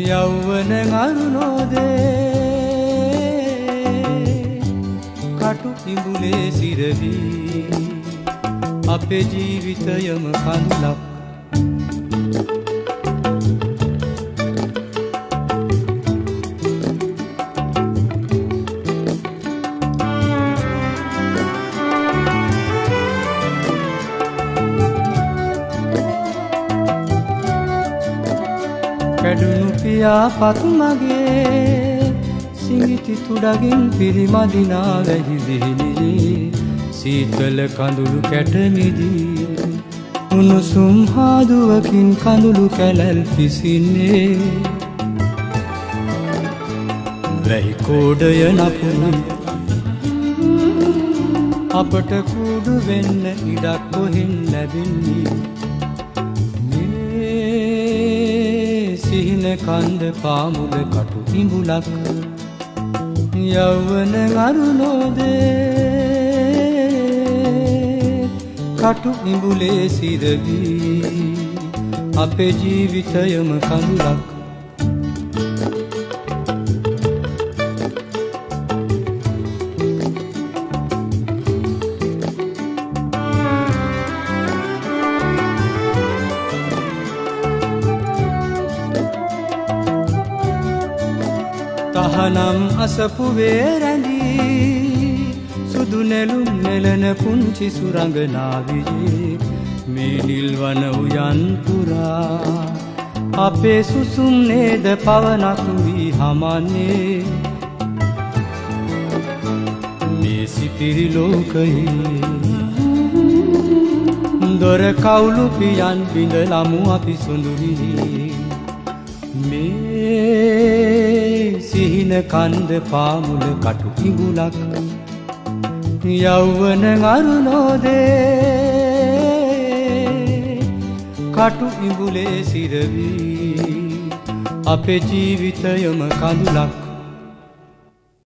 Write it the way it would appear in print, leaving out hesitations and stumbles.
යෞවන අරුණෝදේ කටු ඉඹුලේ සිරවී අපේ ජීවිතයම කඳුලක් කැඩුණු පියාපත් මගේ සිඟිති තුඩගින් පිරිමදිනා වැහිවිහිලි සීතල කඳුළු කැටමිදී උණුසුම් හාදුවකින් කඳුළු කැලැල් පිසින්නේ වැහි කෝඩය නපුරුයි අපට කුඩු වෙන්න ඉඩක් කොහෙන් ලැබෙන්නේ සිහින කන්ද පාමුල කටු ඉඹුලක් යෞවන අරුණෝදේ කටු ඉඹුලේ සිරවී අපේ ජීවිතයම කඳුලක් තහනම් අසපු වේරැඳී සුදු නෙළුම් නෙලන පුංචි සුරංගනාවියේ මේ නිල්වන උයන් පුරා අපේ සුසුම් නේද පවනක් වී හමන්නේ මේ සිපිරි ලෝකයේ දොර කවුළු පියන් බිඳලමු අපි සුඳුරියේ සිහින කන්ද පාමුල කටු ඉඹුලක් යෞවන අරුණෝදේ කටු ඉඹුලේ සිරවී අපේ ජීවිතයම කඳුලක්